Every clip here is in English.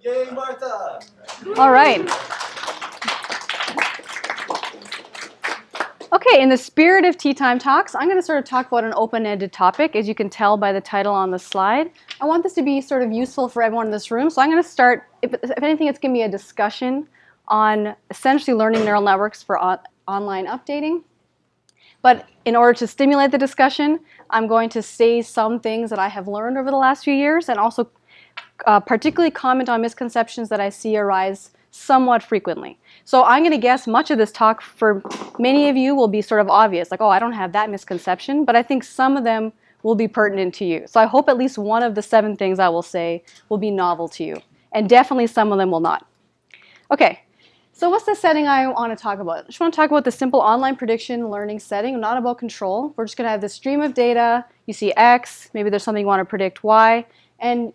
Yay, Martha! All right. Okay, in the spirit of Tea Time Talks, I'm going to sort of talk about an open-ended topic, as you can tell by the title on the slide. I want this to be sort of useful for everyone in this room, so I'm going to start, if anything, it's going to be a discussion on essentially learning neural networks for online updating. But in order to stimulate the discussion, I'm going to say some things that I have learned over the last few years and also particularly comment on misconceptions that I see arise somewhat frequently. So I'm going to guess much of this talk for many of you will be sort of obvious, like, oh, I don't have that misconception, but I think some of them will be pertinent to you. So I hope at least one of the 7 things I will say will be novel to you, and definitely some of them will not. Okay, so what's the setting I want to talk about? I just want to talk about the simple online prediction learning setting, not about control. We're just going to have this stream of data. You see X, maybe there's something you want to predict Y, and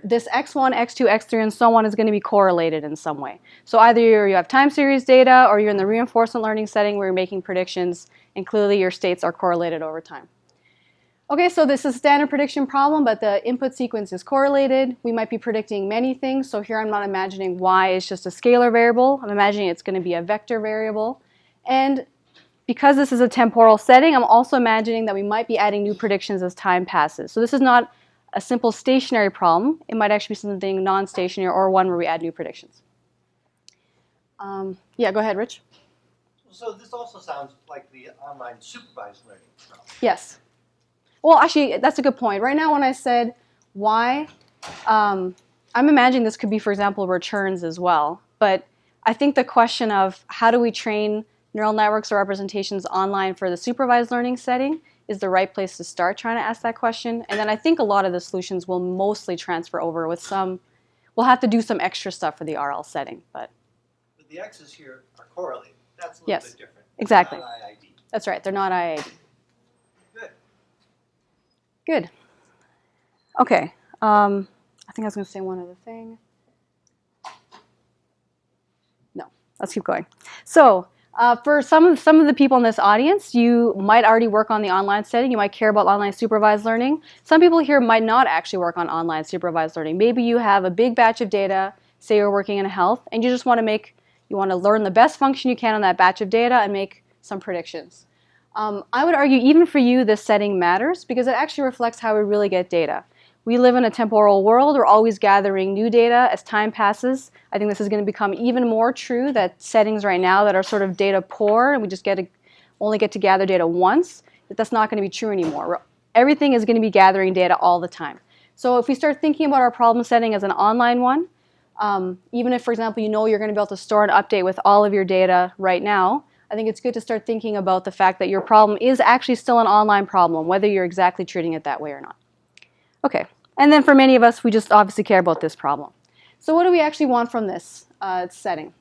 this X1, X2, X3, and so on is going to be correlated in some way. So either you have time series data or you're in the reinforcement learning setting where you're making predictions, and clearly your states are correlated over time. Okay, so this is a standard prediction problem, but the input sequence is correlated. We might be predicting many things. So here I'm not imagining Y is just a scalar variable. I'm imagining it's going to be a vector variable. And because this is a temporal setting, I'm also imagining that we might be adding new predictions as time passes. So this is not a simple stationary problem. It might actually be something non-stationary or one where we add new predictions. Yeah, go ahead, Rich. So this also sounds like the online supervised learning problem. Yes. Well, actually, that's a good point. Right now, when I said why, I'm imagining this could be, for example, returns as well. But I think the question of how do we train neural networks or representations online for the supervised learning setting is the right place to start trying to ask that question. And then I think a lot of the solutions will mostly transfer over with some, we'll have to do some extra stuff for the RL setting. But the X's here are correlated. That's a little yes, bit different. Exactly. Not IID. That's right. They're not IID. Good. Good. Okay. I think I was going to say one other thing. No, let's keep going. So for some of the people in this audience, you might already work on the online setting. You might care about online supervised learning. Some people here might not actually work on online supervised learning. Maybe you have a big batch of data, say you're working in health, and you just want to learn the best function you can on that batch of data and make some predictions. I would argue even for you this setting matters because it actually reflects how we really get data. We live in a temporal world. We're always gathering new data as time passes. I think this is going to become even more true that settings right now that are sort of data poor and we just only get to gather data once, that's not going to be true anymore. Everything is going to be gathering data all the time. So if we start thinking about our problem setting as an online one, even if, for example, you know you're going to be able to store and update with all of your data right now, I think it's good to start thinking about the fact that your problem is actually still an online problem, whether you're exactly treating it that way or not. Okay, and then for many of us, we just obviously care about this problem. So what do we actually want from this setting?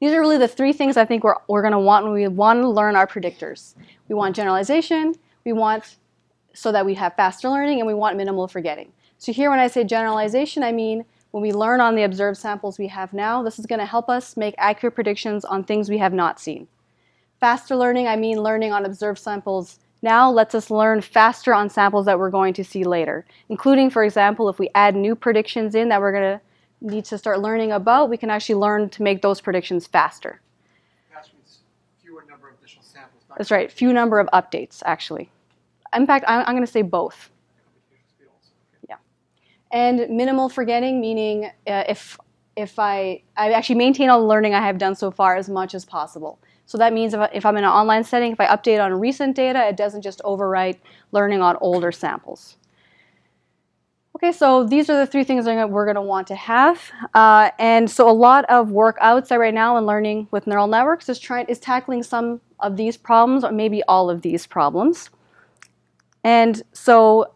These are really the 3 things I think we're going to want when we want to learn our predictors. We want generalization, we want so that we have faster learning, and we want minimal forgetting. So here when I say generalization, I mean when we learn on the observed samples we have now, this is going to help us make accurate predictions on things we have not seen. Faster learning, I mean learning on observed samples now lets us learn faster on samples that we're going to see later, including, for example, if we add new predictions in that we're going to need to start learning about, we can actually learn to make those predictions faster. Faster means fewer number of additional samples. That's right, few number of updates, actually. In fact, I'm going to say both. Yeah. And minimal forgetting, meaning if I actually maintain all the learning I have done so far as much as possible. So that means if I'm in an online setting, if I update on recent data, it doesn't just overwrite learning on older samples. Okay, so these are the 3 things we're going to want to have. And so a lot of work outside right now in learning with neural networks is tackling some of these problems, or maybe all of these problems. And so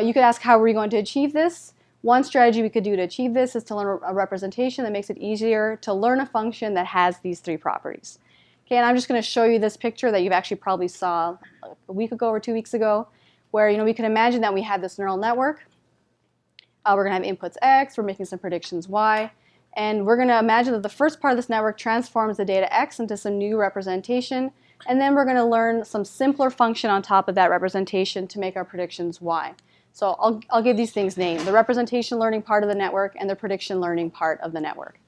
you could ask, how are we going to achieve this? One strategy we could do to achieve this is to learn a representation that makes it easier to learn a function that has these 3 properties. Okay, and I'm just going to show you this picture that you've actually probably saw a week ago or 2 weeks ago, where we can imagine that we have this neural network. We're going to have inputs X, we're making some predictions Y, and we're going to imagine that the first part of this network transforms the data X into some new representation, and then we're going to learn some simpler function on top of that representation to make our predictions Y. So I'll give these things names: the representation learning part of the network and the prediction learning part of the network.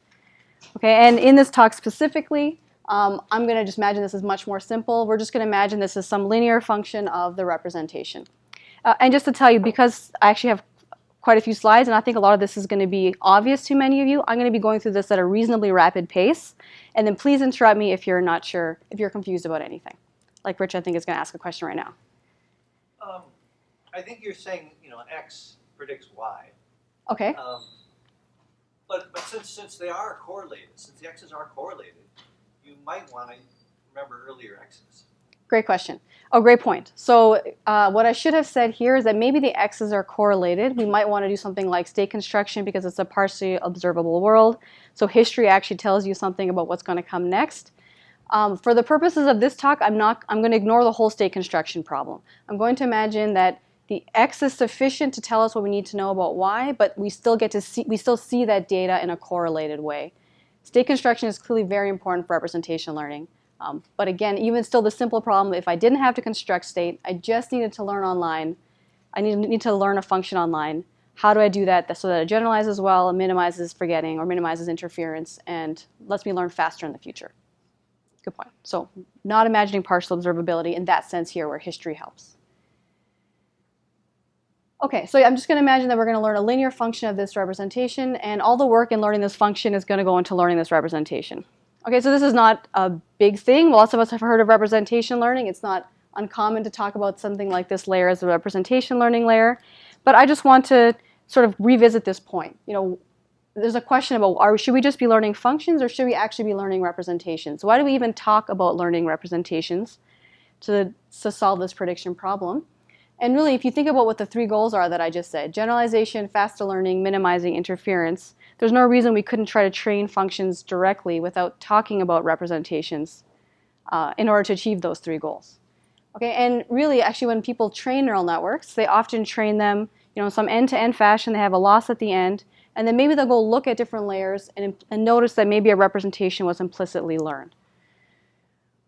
Okay, and in this talk specifically, I'm going to just imagine this is much more simple. We're just going to imagine this is some linear function of the representation. And just to tell you, because I actually have quite a few slides, and I think a lot of this is going to be obvious to many of you, I'm going to be going through this at a reasonably rapid pace. And then please interrupt me if you're not sure, if you're confused about anything. Like Rich, I think, is going to ask a question right now. I think you're saying, X predicts Y. Okay. But since they are correlated, since the X's are correlated, you might want to remember earlier X's. Great question. Oh, great point. So what I should have said here is that maybe the X's are correlated. We might want to do something like state construction because it's a partially observable world. So history actually tells you something about what's going to come next. For the purposes of this talk, I'm going to ignore the whole state construction problem. I'm going to imagine that the X is sufficient to tell us what we need to know about Y, but we still see that data in a correlated way. State construction is clearly very important for representation learning. But again, even still the simple problem, if I didn't have to construct state, I just needed to learn online. I need to learn a function online. How do I do that so that it generalizes well, and minimizes forgetting, or minimizes interference, and lets me learn faster in the future? Good point. So not imagining partial observability in that sense here where history helps. Okay, so I'm just going to imagine that we're going to learn a linear function of this representation, and all the work in learning this function is going to go into learning this representation. Okay, so this is not a big thing. Lots of us have heard of representation learning. It's not uncommon to talk about something like this layer as a representation learning layer. But I just want to sort of revisit this point. There's a question about should we just be learning functions or should we actually be learning representations? Why do we even talk about learning representations to solve this prediction problem? And really, if you think about what the three goals are that I just said, generalization, faster learning, minimizing interference, there's no reason we couldn't try to train functions directly without talking about representations in order to achieve those three goals. Okay, and really, actually, when people train neural networks, they often train them in some end-to-end fashion. They have a loss at the end, and then maybe they'll go look at different layers and notice that maybe a representation was implicitly learned.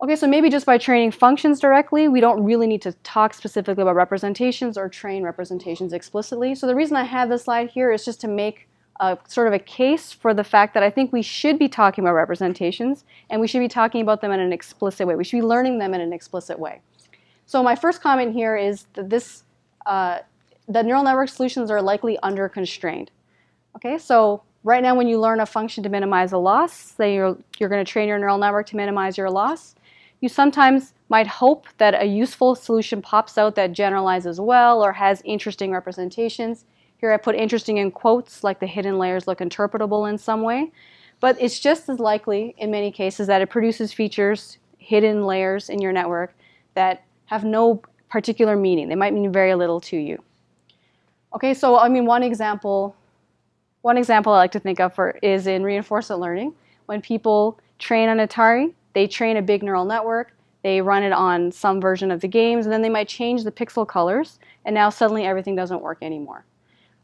Okay, so maybe just by training functions directly, we don't really need to talk specifically about representations or train representations explicitly. So the reason I have this slide here is just to make sort of a case for the fact that I think we should be talking about representations, and we should be talking about them in an explicit way. We should be learning them in an explicit way. So my first comment here is that the neural network solutions are likely under-constrained. Okay, so right now when you learn a function to minimize a loss, say you're going to train your neural network to minimize your loss, you sometimes might hope that a useful solution pops out that generalizes well or has interesting representations. Here I put interesting in quotes, like the hidden layers look interpretable in some way. But it's just as likely in many cases that it produces features, hidden layers in your network that have no particular meaning. They might mean very little to you. Okay, so one example I like to think of is in reinforcement learning. When people train on Atari, they train a big neural network, they run it on some version of the games, and then they might change the pixel colors, and now suddenly everything doesn't work anymore.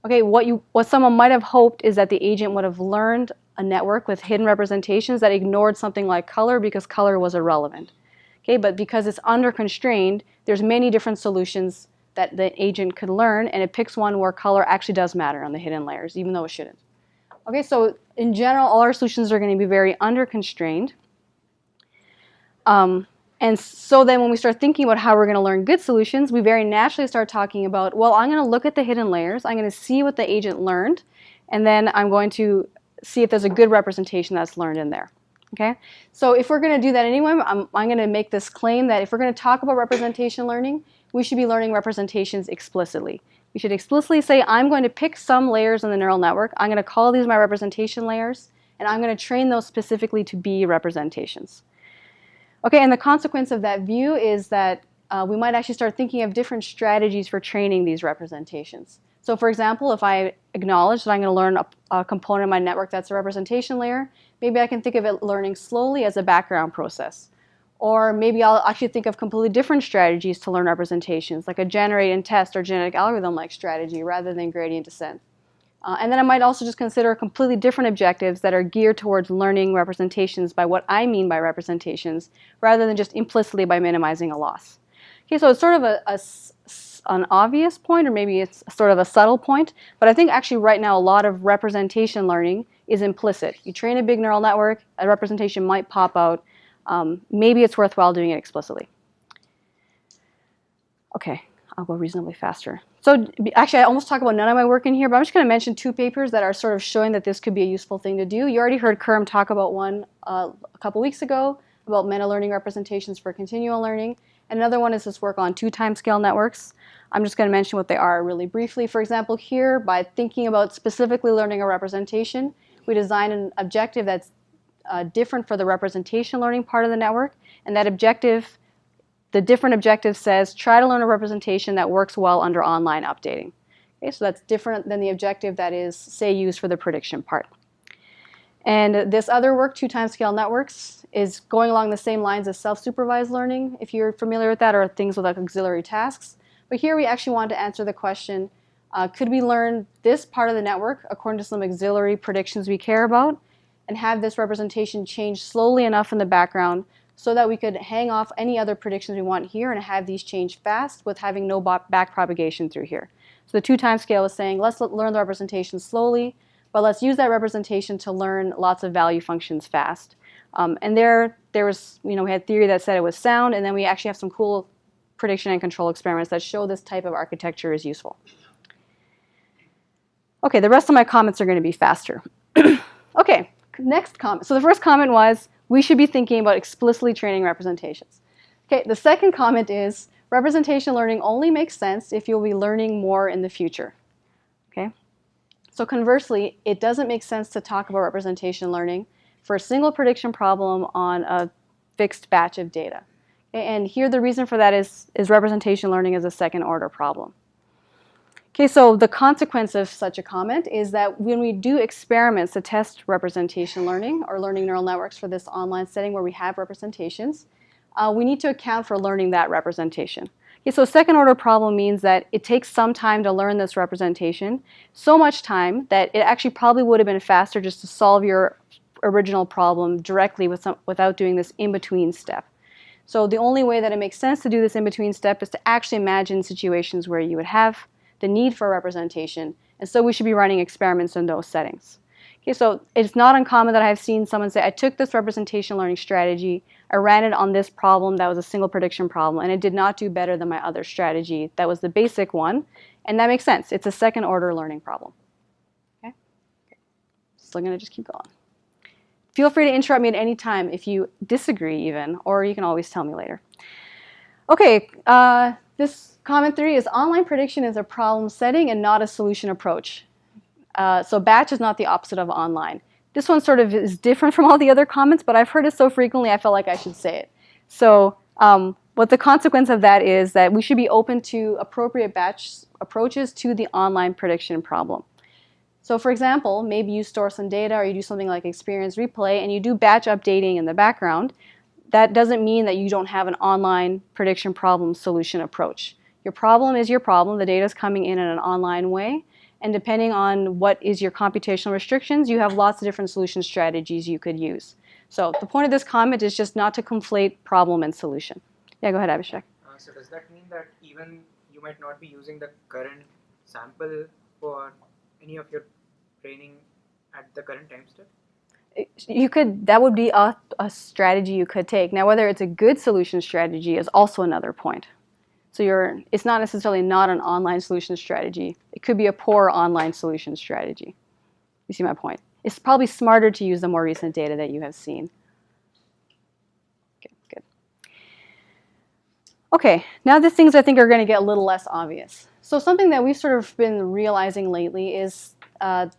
Okay, what someone might have hoped is that the agent would have learned a network with hidden representations that ignored something like color because color was irrelevant. Okay, but because it's under-constrained, there's many different solutions that the agent could learn, and it picks one where color actually does matter on the hidden layers, even though it shouldn't. Okay, so in general, all our solutions are going to be very under-constrained. And so then when we start thinking about how we're going to learn good solutions, we very naturally start talking about, well, I'm going to look at the hidden layers, I'm going to see what the agent learned, and then I'm going to see if there's a good representation that's learned in there. Okay? So if we're going to do that anyway, I'm going to make this claim that if we're going to talk about representation learning, we should be learning representations explicitly. We should explicitly say, I'm going to pick some layers in the neural network, I'm going to call these my representation layers, and I'm going to train those specifically to be representations. Okay, and the consequence of that view is that we might actually start thinking of different strategies for training these representations. So for example, if I acknowledge that I'm going to learn a component of my network that's a representation layer, maybe I can think of it learning slowly as a background process. Or maybe I'll actually think of completely different strategies to learn representations, like a generate and test or genetic algorithm-like strategy rather than gradient descent. And then I might also just consider completely different objectives that are geared towards learning representations by what I mean by representations, rather than just implicitly by minimizing a loss. Okay, so it's sort of an obvious point, or maybe it's sort of a subtle point, but I think actually right now a lot of representation learning is implicit. You train a big neural network, a representation might pop out. Maybe it's worthwhile doing it explicitly. Okay, I'll go reasonably faster. So actually I almost talk about none of my work in here, but I'm just going to mention 2 papers that are sort of showing that this could be a useful thing to do. You already heard Kerm talk about one a couple weeks ago about meta-learning representations for continual learning. And another one is this work on 2 timescale networks. I'm just going to mention what they are really briefly. For example, here, by thinking about specifically learning a representation, we design an objective that's different for the representation learning part of the network. And that objective, the different objective says, try to learn a representation that works well under online updating. Okay, so that's different than the objective that is, say, used for the prediction part. And this other work, 2 timescale networks, is going along the same lines as self-supervised learning, if you're familiar with that, or things with like auxiliary tasks. But here we actually want to answer the question, could we learn this part of the network according to some auxiliary predictions we care about, and have this representation change slowly enough in the background so that we could hang off any other predictions we want here and have these change fast with having no back propagation through here. So the 2 timescale is saying, let's learn the representation slowly, but let's use that representation to learn lots of value functions fast. And there was, we had theory that said it was sound, and then we actually have some cool prediction and control experiments that show this type of architecture is useful. Okay, the rest of my comments are going to be faster. Okay, next comment. So the first comment was, we should be thinking about explicitly training representations. Okay, the second comment is, representation learning only makes sense if you'll be learning more in the future. Okay? So conversely, it doesn't make sense to talk about representation learning for a single prediction problem on a fixed batch of data. Okay, and here the reason for that is representation learning is a second order problem. Okay, so the consequence of such a comment is that when we do experiments to test representation learning or learning neural networks for this online setting where we have representations, we need to account for learning that representation. Okay, so a second order problem means that it takes some time to learn this representation, so much time that it actually probably would have been faster just to solve your original problem directly without doing this in-between step. So the only way that it makes sense to do this in-between step is to actually imagine situations where you would have the need for representation, and so we should be running experiments in those settings. Okay, so it's not uncommon that I've seen someone say, I took this representation learning strategy, I ran it on this problem that was a single prediction problem, and it did not do better than my other strategy that was the basic one, and that makes sense. It's a second order learning problem. Okay? Still going to just keep going. Feel free to interrupt me at any time if you disagree even, or you can always tell me later. Okay, this comment 3 is online prediction is a problem setting and not a solution approach. So batch is not the opposite of online. This one sort of is different from all the other comments, but I've heard it so frequently I felt like I should say it. So what the consequence of that is that we should be open to appropriate batch approaches to the online prediction problem. So for example, maybe you store some data or you do something like experience replay and you do batch updating in the background. That doesn't mean that you don't have an online prediction problem solution approach. Your problem is your problem. The data is coming in an online way. And depending on what is your computational restrictions, you have lots of different solution strategies you could use. So the point of this comment is just not to conflate problem and solution. Yeah, go ahead, Abhishek. So does that mean that even you might not be using the current sample for any of your training at the current time step? You could, that would be a strategy you could take. Now, whether it's a good solution strategy is also another point. So it's not necessarily not an online solution strategy. It could be a poor online solution strategy. You see my point? It's probably smarter to use the more recent data that you have seen. Okay, good. Okay, now the things I think are going to get a little less obvious. So something that we've sort of been realizing lately is that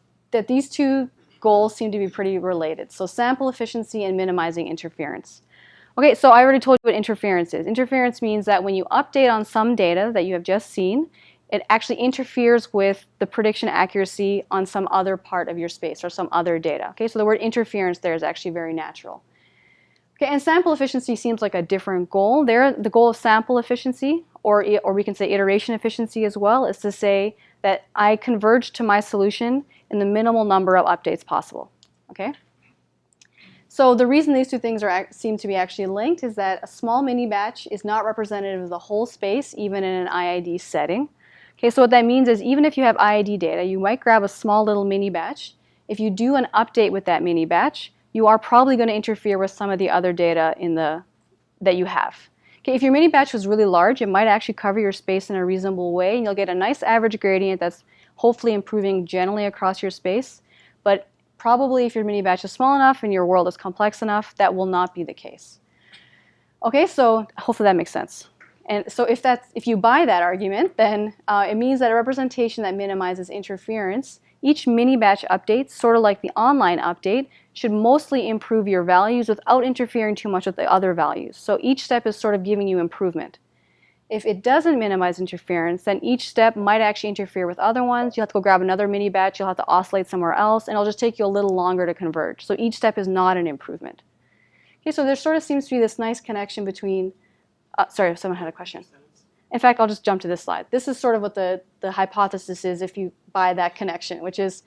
these 2 goals seem to be pretty related. So sample efficiency and minimizing interference. Okay, so I already told you what interference is. Interference means that when you update on some data that you have just seen, it actually interferes with the prediction accuracy on some other part of your space or some other data. Okay, so the word interference there is actually very natural. Okay, and sample efficiency seems like a different goal. There, the goal of sample efficiency, or we can say iteration efficiency as well, is to say that I converge to my solution in the minimal number of updates possible. Okay? So the reason these two things seem to be actually linked is that a small mini batch is not representative of the whole space, even in an IID setting. Okay, so what that means is even if you have IID data, you might grab a small little mini batch. If you do an update with that mini batch, you are probably going to interfere with some of the other data that you have. Okay, if your mini batch was really large, it might actually cover your space in a reasonable way, and you'll get a nice average gradient that's hopefully improving generally across your space. But probably if your mini batch is small enough and your world is complex enough, that will not be the case. Okay, so hopefully that makes sense. And so if you buy that argument, then it means that a representation that minimizes interference, each mini batch update, sort of like the online update, should mostly improve your values without interfering too much with the other values. So each step is sort of giving you improvement. If it doesn't minimize interference, then each step might actually interfere with other ones. You'll have to go grab another mini batch, you'll have to oscillate somewhere else, and it'll just take you a little longer to converge. So each step is not an improvement. Okay, so there sort of seems to be this nice connection between, sorry, someone had a question. In fact, I'll just jump to this slide. This is sort of what the hypothesis is if you buy that connection, which is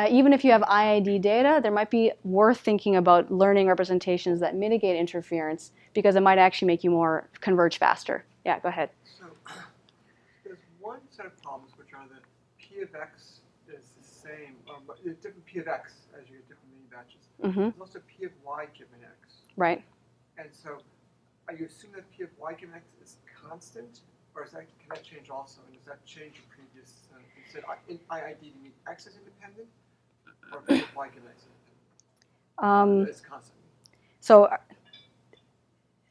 even if you have IID data, there might be worth thinking about learning representations that mitigate interference because it might actually make you more converge faster. Yeah, go ahead. So there's one set of problems which are that P of X is the same, but there's different P of X as you get different mini batches. Mm-hmm. There's also P of Y given X. Right. And so are you assuming that P of Y given X is constant? Or can that change also? And does that change your previous, you said in IID, do you mean X is independent? Or P of Y given X is independent? It's constant. So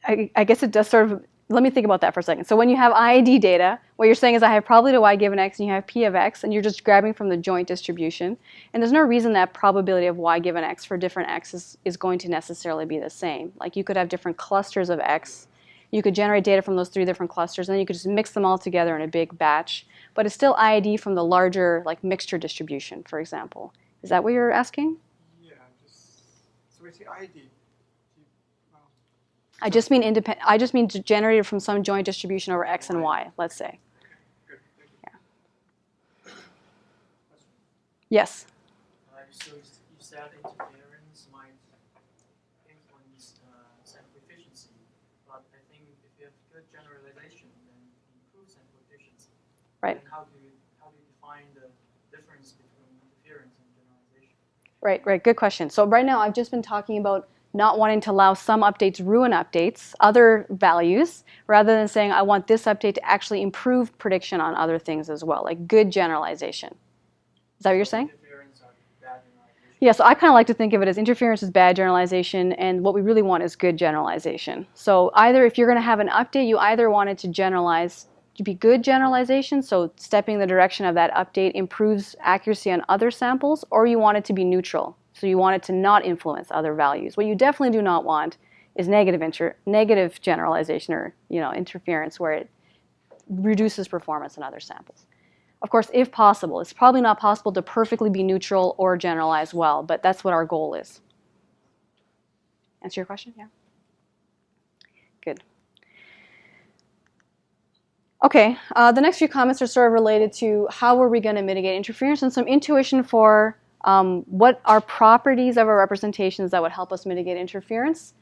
I guess it does sort of, let me think about that for a second. So when you have IID data, what you're saying is I have probability to Y given X and you have P of X, and you're just grabbing from the joint distribution. And there's no reason that probability of Y given X for different X is going to necessarily be the same. Like you could have different clusters of X. You could generate data from those 3 different clusters, and then you could just mix them all together in a big batch. But it's still IID from the larger like mixture distribution, for example. Is that what you're asking? Yeah, so we say IID. I just mean independent. I just mean generated from some joint distribution over X and Y, let's say. Good, thank you. Yeah. Yes. So you said interference might influence sample efficiency, but I think if you have good generalization, then it improves sample efficiency. Right. And how do you define the difference between interference and generalization? Right. Good question. So right now I've just been talking about not wanting to allow some updates ruin updates, other values, rather than saying I want this update to actually improve prediction on other things as well, like good generalization. Is that what you're saying? Interference or bad generalization? Yeah, so I kind of like to think of it as interference is bad generalization, and what we really want is good generalization. So either if you're going to have an update, you either want it to generalize, to be good generalization, so stepping the direction of that update improves accuracy on other samples, or you want it to be neutral. So you want it to not influence other values. What you definitely do not want is negative generalization or interference where it reduces performance in other samples. Of course, if possible, it's probably not possible to perfectly be neutral or generalize well, but that's what our goal is. Answer your question? Yeah. Good. Okay, the next few comments are sort of related to how are we going to mitigate interference and some intuition for what are properties of our representations that would help us mitigate interference.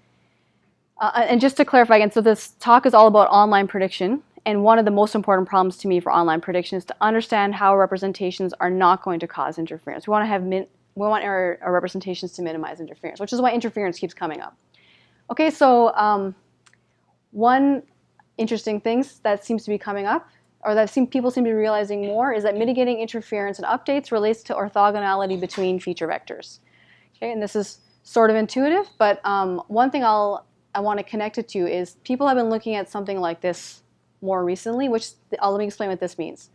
And just to clarify again, so this talk is all about online prediction, and one of the most important problems to me for online prediction is to understand how representations are not going to cause interference. We want our representations to minimize interference, which is why interference keeps coming up. Okay, so one interesting thing that seems to be coming up, or that people seem to be realizing more, is that mitigating interference in updates relates to orthogonality between feature vectors. Okay, and this is sort of intuitive, but one thing I want to connect it to is people have been looking at something like this more recently, which let me explain what this means.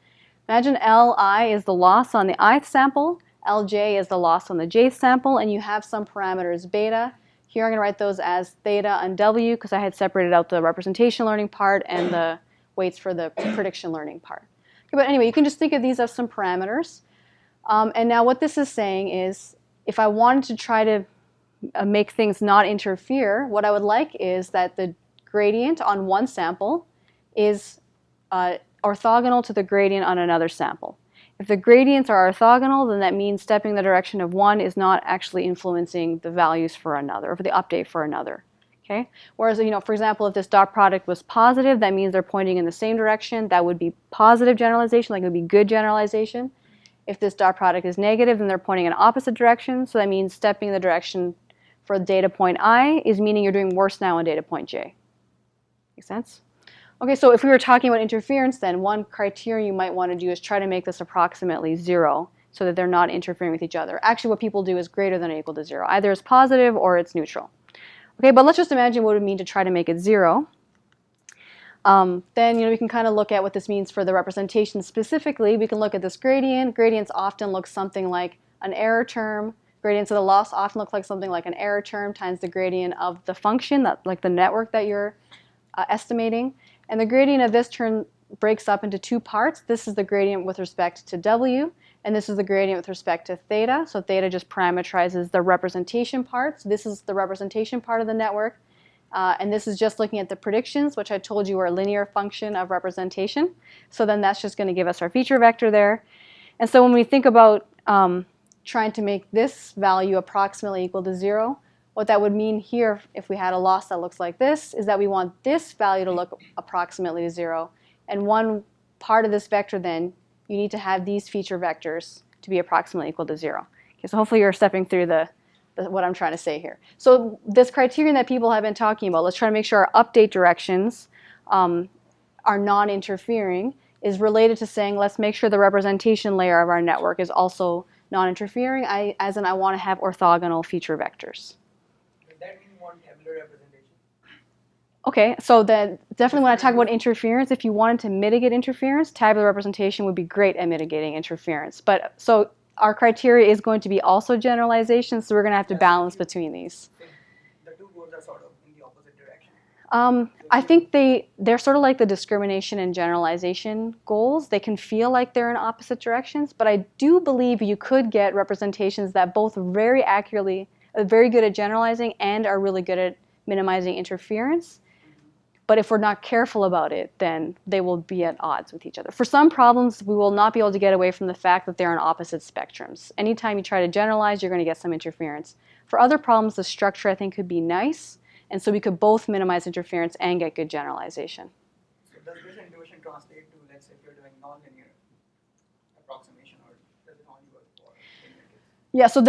Imagine Li is the loss on the ith sample, Lj is the loss on the jth sample, and you have some parameters beta. Here I'm going to write those as theta and w because I had separated out the representation learning part and the weights for the prediction learning part. Okay, but anyway, you can just think of these as some parameters. And now what this is saying is if I wanted to try to make things not interfere, what I would like is that the gradient on one sample is orthogonal to the gradient on another sample. If the gradients are orthogonal, then that means stepping in the direction of one is not actually influencing the values for another, or for the update for another. Okay? Whereas, for example, if this dot product was positive, that means they're pointing in the same direction. That would be positive generalization, like it would be good generalization. If this dot product is negative, then they're pointing in opposite direction. So that means stepping in the direction for data point I is meaning you're doing worse now on data point J. Make sense? Okay, so if we were talking about interference, then one criterion you might want to do is try to make this approximately 0 so that they're not interfering with each other. Actually, what people do is greater than or equal to 0. Either it's positive or it's neutral. Okay, but let's just imagine what it would mean to try to make it 0. Then we can kind of look at what this means for the representation specifically. We can look at this gradient. Gradients often look something like an error term. Gradients of the loss often look like something like an error term times the gradient of the function, like the network that you're estimating. And the gradient of this term breaks up into two parts. This is the gradient with respect to W, and this is the gradient with respect to theta. So theta just parameterizes the representation part. So this is the representation part of the network. And this is just looking at the predictions, which I told you are a linear function of representation. So then that's just going to give us our feature vector there. And so when we think about trying to make this value approximately equal to 0, what that would mean here, if we had a loss that looks like this, is that we want this value to look approximately to 0. And one part of this vector then, you need to have these feature vectors to be approximately equal to 0. Okay, so hopefully you're stepping through what I'm trying to say here. So this criterion that people have been talking about, let's try to make sure our update directions are non-interfering, is related to saying let's make sure the representation layer of our network is also non-interfering, as in I want to have orthogonal feature vectors. Does that mean you want tabular representation? Okay, so then definitely when I talk about interference, if you wanted to mitigate interference, tabular representation would be great at mitigating interference. But so our criteria is going to be also generalization, so we're going to have to balance between these. So the two goals are sort of in the opposite direction. I think they're sort of like the discrimination and generalization goals. They can feel like they're in opposite directions, but I do believe you could get representations that both very accurately, very good at generalizing and are really good at minimizing interference. But if we're not careful about it, then they will be at odds with each other. For some problems, we will not be able to get away from the fact that they're on opposite spectrums. Anytime you try to generalize, you're going to get some interference. For other problems, the structure, I think, could be nice. And so we could both minimize interference and get good generalization. So does this intuition translate to, let's say, if you're doing nonlinear approximation, or does it only work for linear cases? Yeah, so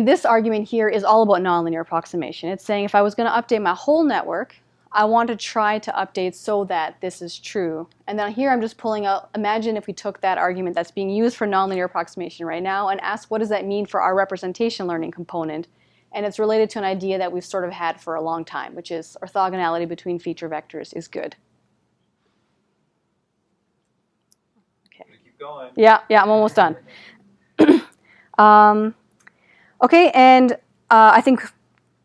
this argument here is all about nonlinear approximation. It's saying if I was going to update my whole network, I want to try to update so that this is true. And then here I'm just pulling out, imagine if we took that argument that's being used for nonlinear approximation right now and asked what does that mean for our representation learning component. And it's related to an idea that we've sort of had for a long time, which is orthogonality between feature vectors is good. Okay. Keep going. Yeah, I'm almost done. Okay, and I think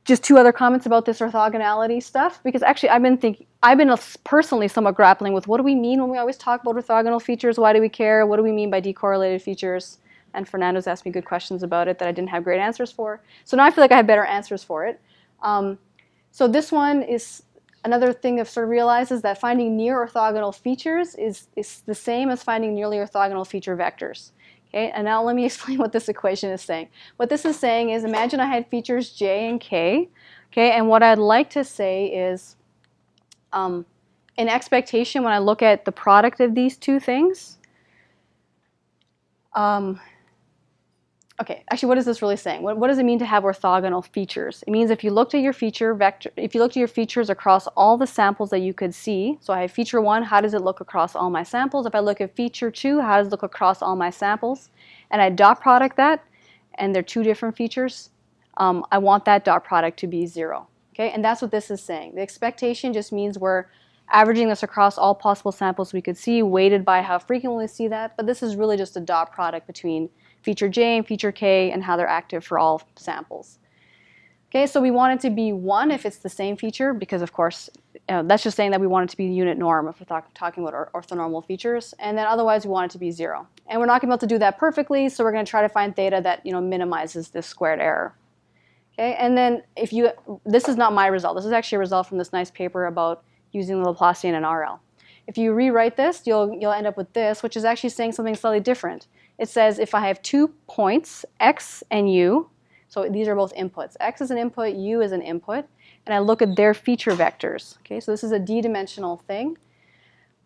just two other comments about this orthogonality stuff, because actually I've been personally somewhat grappling with what do we mean when we always talk about orthogonal features? Why do we care? What do we mean by decorrelated features? And Fernando's asked me good questions about it that I didn't have great answers for. So now I feel like I have better answers for it. So this one is another thing I've sort of realized is that finding near orthogonal features is the same as finding nearly orthogonal feature vectors. Okay, and now let me explain what this equation is saying. What this is saying is imagine I had features j and k, okay, and what I'd like to say is in expectation when I look at the product of these two things, okay, actually what is this really saying? What does it mean to have orthogonal features? It means if you looked at your feature vector, if you looked at your features across all the samples that you could see, so I have feature 1, how does it look across all my samples? If I look at feature 2, how does it look across all my samples? And I dot product that, and they're two different features, I want that dot product to be 0. Okay, and that's what this is saying. The expectation just means we're averaging this across all possible samples we could see, weighted by how frequently we see that, but this is really just a dot product between feature j and feature k and how they're active for all samples. Okay, so we want it to be 1 if it's the same feature, because of course that's just saying that we want it to be the unit norm if we're talking about orthonormal features, and then otherwise we want it to be 0. And we're not going to be able to do that perfectly, so we're going to try to find theta that minimizes this squared error. Okay, and then this is not my result. This is actually a result from this nice paper about using the Laplacian and RL. If you rewrite this, you'll end up with this, which is actually saying something slightly different. It says if I have 2 points, x and u, so these are both inputs. X is an input, u is an input, and I look at their feature vectors. Okay, so this is a d-dimensional thing.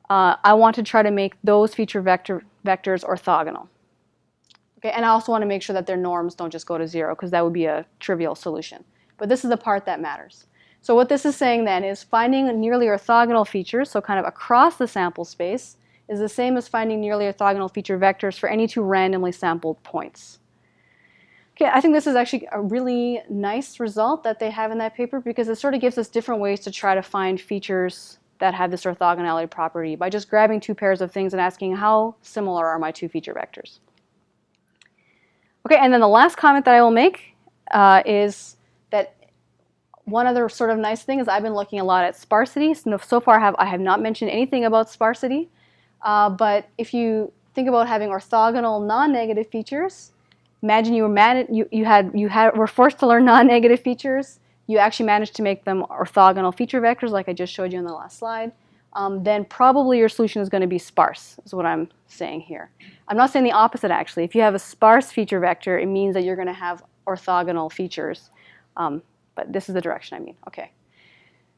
I want to try to make those feature vectors orthogonal. Okay, and I also want to make sure that their norms don't just go to 0, because that would be a trivial solution. But this is the part that matters. So what this is saying then is finding nearly orthogonal features, so kind of across the sample space, is the same as finding nearly orthogonal feature vectors for any 2 randomly sampled points. Okay, I think this is actually a really nice result that they have in that paper, because it sort of gives us different ways to try to find features that have this orthogonality property by just grabbing 2 pairs of things and asking how similar are my 2 feature vectors. Okay, and then the last comment that I will make is that one other sort of nice thing is I've been looking a lot at sparsity. So far I have not mentioned anything about sparsity, but if you think about having orthogonal non-negative features, imagine you were forced to learn non-negative features. You actually managed to make them orthogonal feature vectors like I just showed you in the last slide. Then probably your solution is going to be sparse, is what I'm saying here. I'm not saying the opposite, actually. If you have a sparse feature vector, it means that you're going to have orthogonal features. But this is the direction I mean. Okay.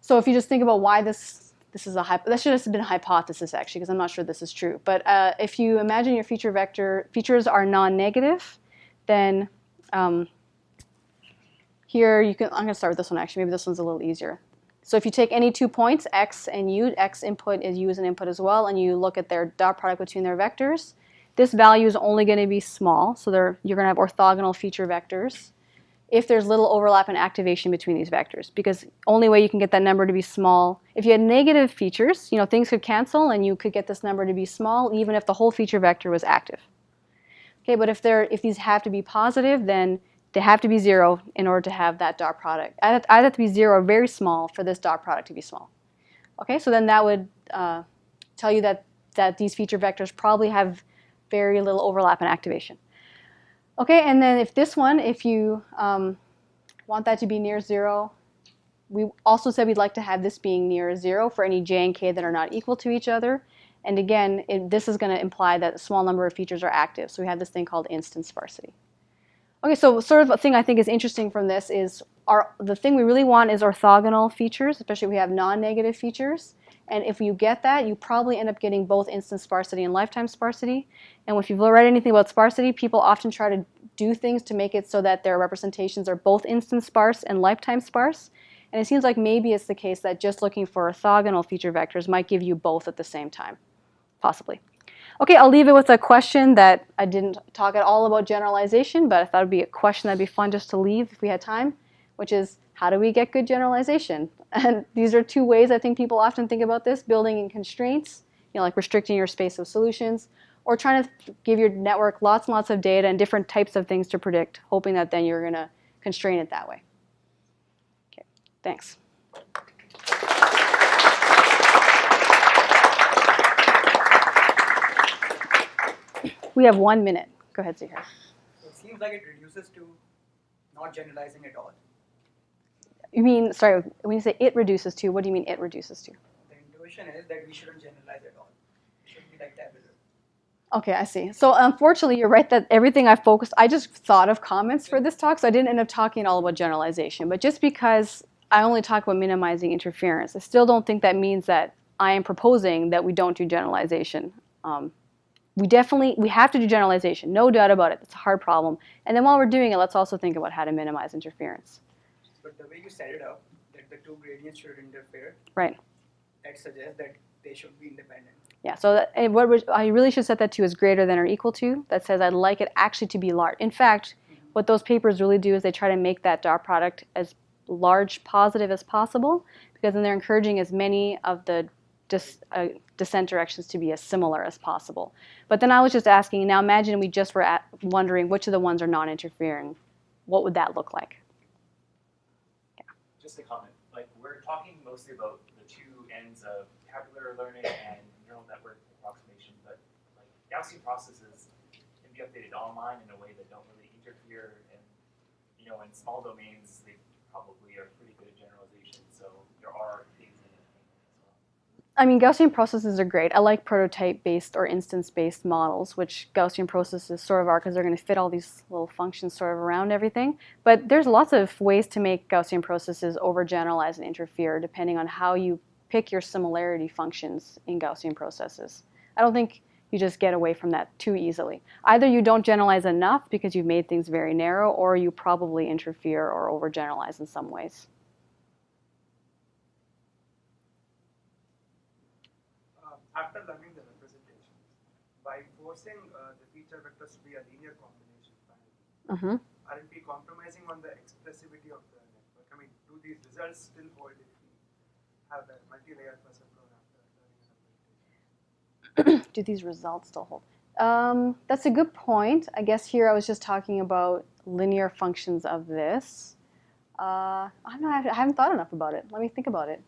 So if you just think about why this is that should have been a hypothesis, actually, because I'm not sure this is true. But if you imagine your features are non-negative, then here I'm going to start with this one, actually. Maybe this one's a little easier. So if you take any 2 points, x and u, x input is u as an input as well, and you look at their dot product between their vectors, this value is only going to be small. So you're going to have orthogonal feature vectors if there's little overlap and activation between these vectors, because only way you can get that number to be small, if you had negative features, things could cancel and you could get this number to be small even if the whole feature vector was active. Okay, but if these have to be positive, then they have to be 0 in order to have that dot product. Either have to be 0 or very small for this dot product to be small. Okay, so then that would tell you that these feature vectors probably have very little overlap and activation. Okay, and then if you want that to be near 0, we also said we'd like to have this being near 0 for any j and k that are not equal to each other. And again, this is going to imply that a small number of features are active. So we have this thing called instant sparsity. Okay, so sort of a thing I think is interesting from this is the thing we really want is orthogonal features, especially if we have non-negative features. And if you get that, you probably end up getting both instant sparsity and lifetime sparsity. And if you've read anything about sparsity, people often try to do things to make it so that their representations are both instant sparse and lifetime sparse. And it seems like maybe it's the case that just looking for orthogonal feature vectors might give you both at the same time, possibly. Okay, I'll leave it with a question that I didn't talk at all about generalization, but I thought it would be a question that would be fun just to leave if we had time, which is, how do we get good generalization? And these are 2 ways I think people often think about this: building in constraints, like restricting your space of solutions, or trying to give your network lots and lots of data and different types of things to predict, hoping that then you're going to constrain it that way. Okay, thanks. We have 1 minute. Go ahead, Zahir. It seems like it reduces to not generalizing at all. You mean, sorry, when you say it reduces to, what do you mean it reduces to? The intuition is that we shouldn't generalize at all. It should be like tabular. Okay, I see. So unfortunately, you're right that everything I just thought of comments for this talk, so I didn't end up talking all about generalization. But just because I only talk about minimizing interference, I still don't think that means that I am proposing that we don't do generalization. We have to do generalization, no doubt about it. It's a hard problem. And then while we're doing it, let's also think about how to minimize interference. But the way you set it up, that the 2 gradients should interfere, right? That suggests that they should be independent. Yeah, so I really should set that to as greater than or equal to. That says I'd like it actually to be large. In fact, what those papers really do is they try to make that dot product as large positive as possible, because then they're encouraging as many of the descent directions to be as similar as possible. But then I was just asking, now imagine we just were wondering which of the ones are non-interfering. What would that look like? Yeah. Just a comment. Like, we're talking mostly about the 2 ends of tabular learning and neural network approximation, but like Gaussian processes can be updated online in a way that don't really interfere, and in small domains they probably are pretty good at generalization. So there are things in it as well. I mean, Gaussian processes are great. I like prototype-based or instance-based models, which Gaussian processes sort of are because they're going to fit all these little functions sort of around everything. But there's lots of ways to make Gaussian processes overgeneralize and interfere depending on how you pick your similarity functions in Gaussian processes. I don't think you just get away from that too easily. Either you don't generalize enough because you've made things very narrow, or you probably interfere or overgeneralize in some ways. After learning the representation, by forcing the feature vectors to be a linear combination, aren't we compromising on the expressivity of the network? I mean, do these results still hold if we have a multi-layer perceptron after learning a representation? Do these results still hold? That's a good point. I guess here I was just talking about linear functions of this. I haven't thought enough about it. Let me think about it.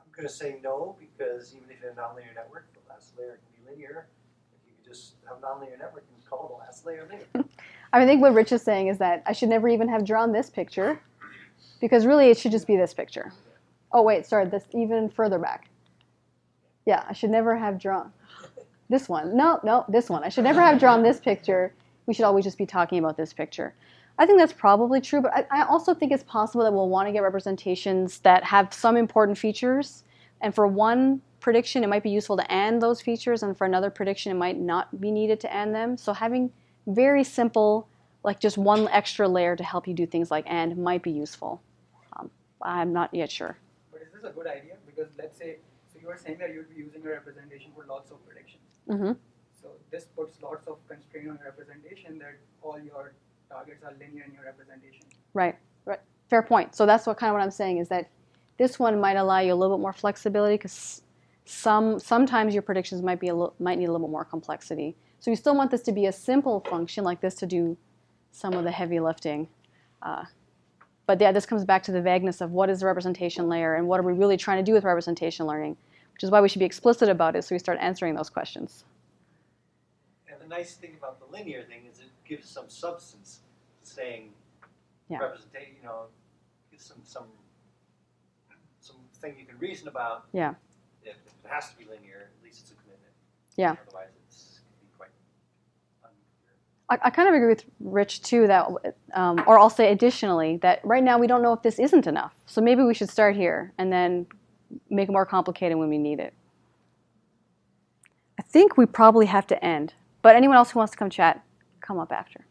I'm going to say no, because even if you have a nonlinear network, the last layer can be linear. If you could just have a nonlinear network and call the last layer linear. I think what Rich is saying is that I should never even have drawn this picture, because really it should just be this picture. Oh wait, sorry, this even further back. Yeah, I should never have drawn this one. No, this one. I should never have drawn this picture. We should always just be talking about this picture. I think that's probably true, but I also think it's possible that we'll want to get representations that have some important features, and for one prediction it might be useful to AND those features, and for another prediction it might not be needed to AND them. So having very simple, like just one extra layer to help you do things like AND might be useful. I'm not yet sure. But is this a good idea? Because let's say, so you are saying that you'd be using a representation for lots of predictions. So this puts lots of constraint on your representation that all your targets are linear in your representation. Right. Fair point. So that's what I'm saying is that this one might allow you a little bit more flexibility, because sometimes your predictions might need a little bit more complexity. So you still want this to be a simple function like this to do some of the heavy lifting. But yeah, this comes back to the vagueness of what is the representation layer and what are we really trying to do with representation learning, which is why we should be explicit about it so we start answering those questions. And the nice thing about the linear thing is it gives some substance to saying Yeah. representation, gives some thing you can reason about. Yeah. If it has to be linear, at least it's a commitment. Yeah. Otherwise it can be quite unclear. I kind of agree with Rich too that, or I'll say additionally, that right now we don't know if this isn't enough. So maybe we should start here and then make it more complicated when we need it. I think we probably have to end. But anyone else who wants to come chat, come up after.